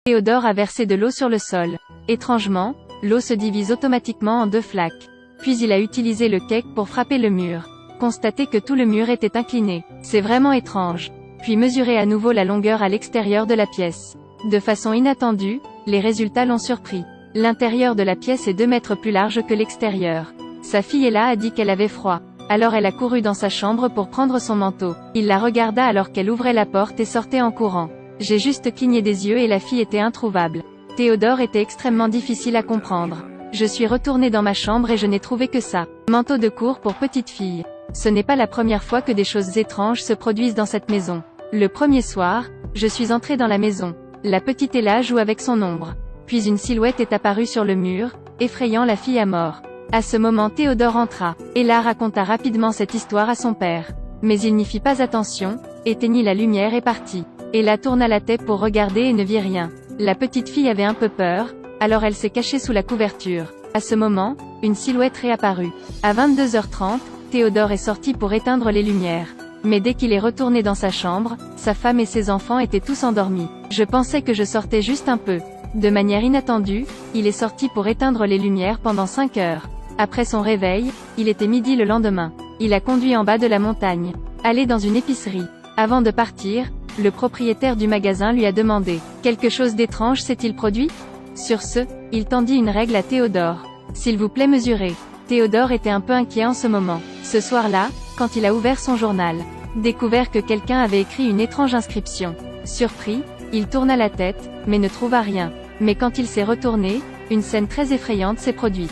Théodore a versé de l'eau sur le sol. Étrangement, l'eau se divise automatiquement en 2 flaques. Puis il a utilisé le cake pour frapper le mur. Constatez que tout le mur était incliné. C'est vraiment étrange. Puis mesurer à nouveau la longueur à l'extérieur de la pièce. De façon inattendue, les résultats l'ont surpris. L'intérieur de la pièce est 2 mètres plus large que l'extérieur. Sa fille Ella a dit qu'elle avait froid. Alors elle a couru dans sa chambre pour prendre son manteau. Il la regarda alors qu'elle ouvrait la porte et sortait en courant. J'ai juste cligné des yeux et la fille était introuvable. Théodore était extrêmement difficile à comprendre. Je suis retourné dans ma chambre et je n'ai trouvé que ça. Manteau de cour pour petite fille. Ce n'est pas la première fois que des choses étranges se produisent dans cette maison. Le premier soir, je suis entré dans la maison. La petite Ella joue avec son ombre. Puis une silhouette est apparue sur le mur, effrayant la fille à mort. À ce moment Théodore entra. Ella raconta rapidement cette histoire à son père. Mais il n'y fit pas attention, éteignit la lumière et partit. Ella tourna la tête pour regarder et ne vit rien. La petite fille avait un peu peur, alors elle s'est cachée sous la couverture. À ce moment, une silhouette réapparut. À 22h30, Théodore est sorti pour éteindre les lumières. Mais dès qu'il est retourné dans sa chambre, sa femme et ses enfants étaient tous endormis. Je pensais que je sortais juste un peu. De manière inattendue, il est sorti pour éteindre les lumières pendant 5 heures. Après son réveil, il était midi le lendemain. Il a conduit en bas de la montagne. Aller dans une épicerie. Avant de partir, le propriétaire du magasin lui a demandé « Quelque chose d'étrange s'est-il produit ?» Sur ce, il tendit une règle à Théodore. « S'il vous plaît mesurez. » Théodore était un peu inquiet en ce moment. Ce soir-là, quand il a ouvert son journal, découvert que quelqu'un avait écrit une étrange inscription. Surpris, il tourna la tête, mais ne trouva rien. Mais quand il s'est retourné, une scène très effrayante s'est produite.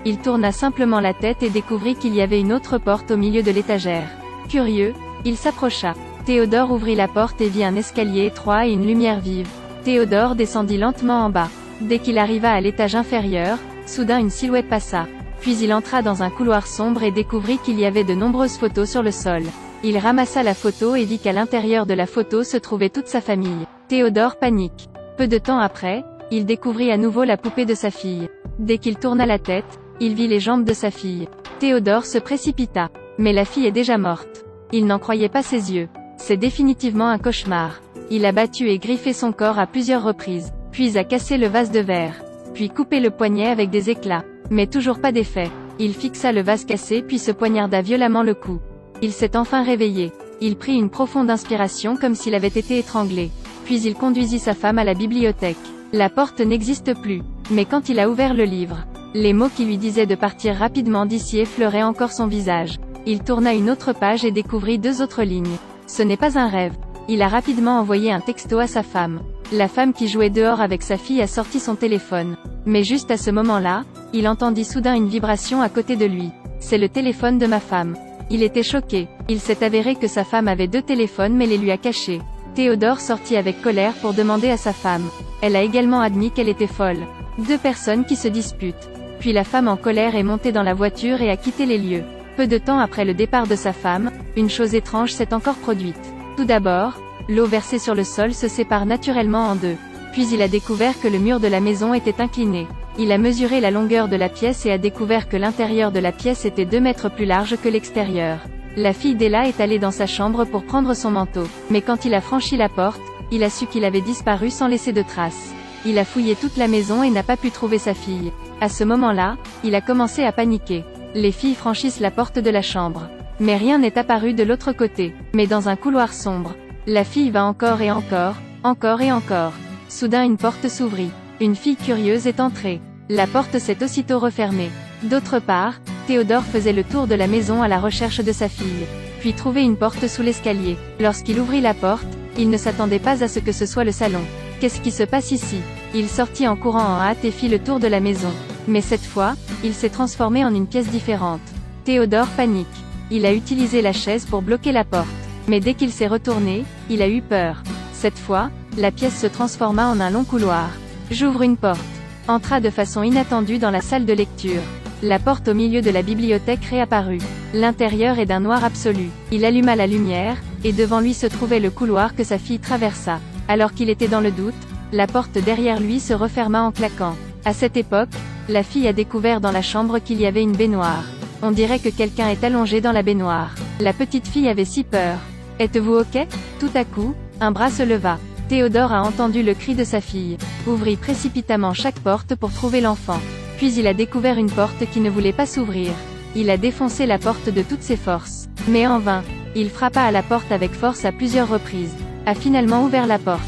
Il tourna simplement la tête et découvrit qu'il y avait une autre porte au milieu de l'étagère. Curieux, il s'approcha. Théodore ouvrit la porte et vit un escalier étroit et une lumière vive. Théodore descendit lentement en bas. Dès qu'il arriva à l'étage inférieur, soudain une silhouette passa. Puis il entra dans un couloir sombre et découvrit qu'il y avait de nombreuses photos sur le sol. Il ramassa la photo et vit qu'à l'intérieur de la photo se trouvait toute sa famille. Théodore panique. Peu de temps après, il découvrit à nouveau la poupée de sa fille. Dès qu'il tourna la tête, il vit les jambes de sa fille. Théodore se précipita. Mais la fille est déjà morte. Il n'en croyait pas ses yeux. C'est définitivement un cauchemar. Il a battu et griffé son corps à plusieurs reprises, puis a cassé le vase de verre, puis coupé le poignet avec des éclats. Mais toujours pas d'effet. Il fixa le vase cassé puis se poignarda violemment le cou. Il s'est enfin réveillé. Il prit une profonde inspiration comme s'il avait été étranglé. Puis il conduisit sa femme à la bibliothèque. La porte n'existe plus. Mais quand il a ouvert le livre, les mots qui lui disaient de partir rapidement d'ici effleuraient encore son visage. Il tourna une autre page et découvrit 2 autres lignes. Ce n'est pas un rêve. Il a rapidement envoyé un texto à sa femme. La femme qui jouait dehors avec sa fille a sorti son téléphone. Mais juste à ce moment-là, il entendit soudain une vibration à côté de lui. C'est le téléphone de ma femme. Il était choqué. Il s'est avéré que sa femme avait 2 téléphones mais les lui a cachés. Théodore sortit avec colère pour demander à sa femme. Elle a également admis qu'elle était folle. 2 personnes qui se disputent. Puis la femme en colère est montée dans la voiture et a quitté les lieux. Peu de temps après le départ de sa femme, une chose étrange s'est encore produite. Tout d'abord, l'eau versée sur le sol se sépare naturellement en 2. Puis il a découvert que le mur de la maison était incliné. Il a mesuré la longueur de la pièce et a découvert que l'intérieur de la pièce était 2 mètres plus large que l'extérieur. La fille d'Ella est allée dans sa chambre pour prendre son manteau. Mais quand il a franchi la porte, il a su qu'il avait disparu sans laisser de traces. Il a fouillé toute la maison et n'a pas pu trouver sa fille. À ce moment-là, il a commencé à paniquer. Les filles franchissent la porte de la chambre. Mais rien n'est apparu de l'autre côté. Mais dans un couloir sombre, la fille va encore et encore, encore et encore. Soudain une porte s'ouvrit. Une fille curieuse est entrée. La porte s'est aussitôt refermée. D'autre part, Théodore faisait le tour de la maison à la recherche de sa fille. Puis trouvait une porte sous l'escalier. Lorsqu'il ouvrit la porte, il ne s'attendait pas à ce que ce soit le salon. Qu'est-ce qui se passe ici? Il sortit en courant en hâte et fit le tour de la maison. Mais cette fois, il s'est transformé en une pièce différente. Théodore panique. Il a utilisé la chaise pour bloquer la porte. Mais dès qu'il s'est retourné, il a eu peur. Cette fois, la pièce se transforma en un long couloir. J'ouvre une porte. Entra de façon inattendue dans la salle de lecture. La porte au milieu de la bibliothèque réapparut. L'intérieur est d'un noir absolu. Il alluma la lumière, et devant lui se trouvait le couloir que sa fille traversa. Alors qu'il était dans le doute, la porte derrière lui se referma en claquant. À cette époque, la fille a découvert dans la chambre qu'il y avait une baignoire. On dirait que quelqu'un est allongé dans la baignoire. La petite fille avait si peur. « Êtes-vous ok ?» Tout à coup, un bras se leva. Théodore a entendu le cri de sa fille, ouvrit précipitamment chaque porte pour trouver l'enfant. Puis il a découvert une porte qui ne voulait pas s'ouvrir. Il a défoncé la porte de toutes ses forces. Mais en vain. Il frappa à la porte avec force à plusieurs reprises. A finalement ouvert la porte.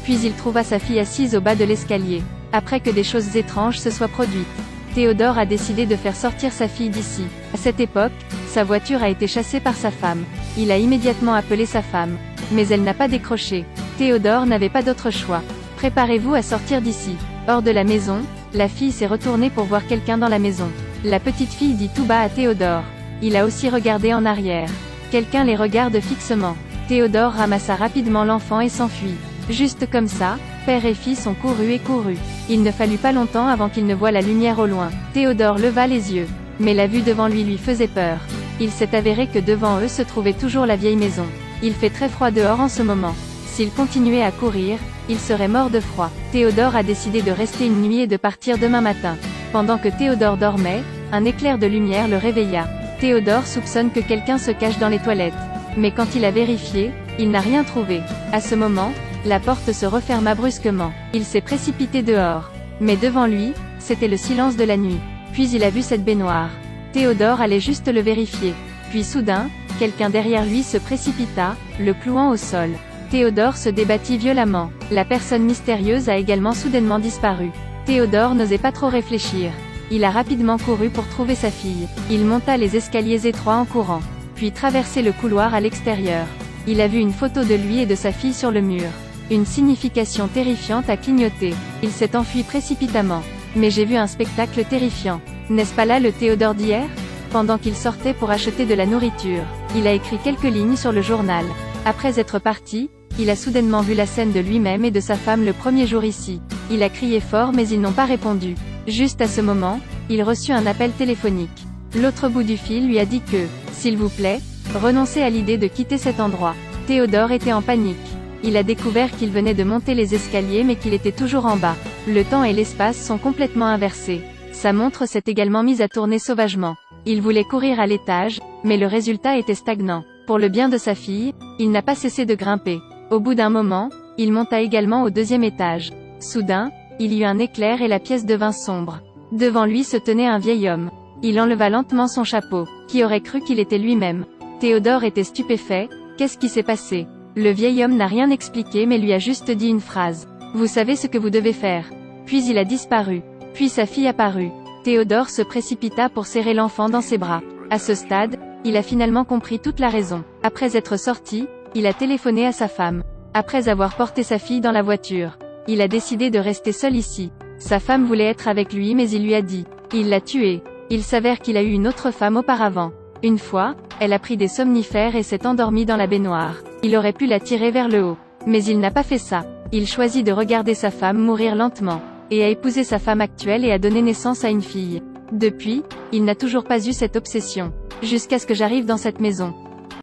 Puis il trouva sa fille assise au bas de l'escalier. Après que des choses étranges se soient produites, Théodore a décidé de faire sortir sa fille d'ici. À cette époque, sa voiture a été chassée par sa femme. Il a immédiatement appelé sa femme. Mais elle n'a pas décroché. Théodore n'avait pas d'autre choix. Préparez-vous à sortir d'ici. Hors de la maison, la fille s'est retournée pour voir quelqu'un dans la maison. La petite fille dit tout bas à Théodore. Il a aussi regardé en arrière. Quelqu'un les regarde fixement. Théodore ramassa rapidement l'enfant et s'enfuit. Juste comme ça, père et fils ont couru et couru. Il ne fallut pas longtemps avant qu'ils ne voient la lumière au loin. Théodore leva les yeux. Mais la vue devant lui faisait peur. Il s'est avéré que devant eux se trouvait toujours la vieille maison. Il fait très froid dehors en ce moment. S'il continuait à courir, il serait mort de froid. Théodore a décidé de rester une nuit et de partir demain matin. Pendant que Théodore dormait, un éclair de lumière le réveilla. Théodore soupçonne que quelqu'un se cache dans les toilettes. Mais quand il a vérifié, il n'a rien trouvé. À ce moment, la porte se referma brusquement. Il s'est précipité dehors. Mais devant lui, c'était le silence de la nuit. Puis il a vu cette baignoire. Théodore allait juste le vérifier. Puis soudain, quelqu'un derrière lui se précipita, le clouant au sol. Théodore se débattit violemment. La personne mystérieuse a également soudainement disparu. Théodore n'osait pas trop réfléchir. Il a rapidement couru pour trouver sa fille. Il monta les escaliers étroits en courant. Puis traversé le couloir à l'extérieur. Il a vu une photo de lui et de sa fille sur le mur. Une signification terrifiante a clignoté. Il s'est enfui précipitamment. Mais j'ai vu un spectacle terrifiant. N'est-ce pas là le Théodore d'hier? Pendant qu'il sortait pour acheter de la nourriture, il a écrit quelques lignes sur le journal. Après être parti, il a soudainement vu la scène de lui-même et de sa femme le premier jour ici. Il a crié fort mais ils n'ont pas répondu. Juste à ce moment, il reçut un appel téléphonique. L'autre bout du fil lui a dit que, s'il vous plaît, renoncez à l'idée de quitter cet endroit. Théodore était en panique. Il a découvert qu'il venait de monter les escaliers mais qu'il était toujours en bas. Le temps et l'espace sont complètement inversés. Sa montre s'est également mise à tourner sauvagement. Il voulait courir à l'étage, mais le résultat était stagnant. Pour le bien de sa fille, il n'a pas cessé de grimper. Au bout d'un moment, il monta également au deuxième étage. Soudain, il y eut un éclair et la pièce devint sombre. Devant lui se tenait un vieil homme. Il enleva lentement son chapeau. Qui aurait cru qu'il était lui-même? Théodore était stupéfait. Qu'est-ce qui s'est passé? Le vieil homme n'a rien expliqué mais lui a juste dit une phrase. Vous savez ce que vous devez faire. Puis il a disparu. Puis sa fille apparut. Théodore se précipita pour serrer l'enfant dans ses bras. À ce stade, il a finalement compris toute la raison. Après être sorti, il a téléphoné à sa femme. Après avoir porté sa fille dans la voiture, il a décidé de rester seul ici. Sa femme voulait être avec lui mais il lui a dit. Il l'a tuée. Il s'avère qu'il a eu une autre femme auparavant. Une fois, elle a pris des somnifères et s'est endormie dans la baignoire. Il aurait pu la tirer vers le haut. Mais il n'a pas fait ça. Il choisit de regarder sa femme mourir lentement. Et a épousé sa femme actuelle et a donné naissance à une fille. Depuis, il n'a toujours pas eu cette obsession. Jusqu'à ce que j'arrive dans cette maison.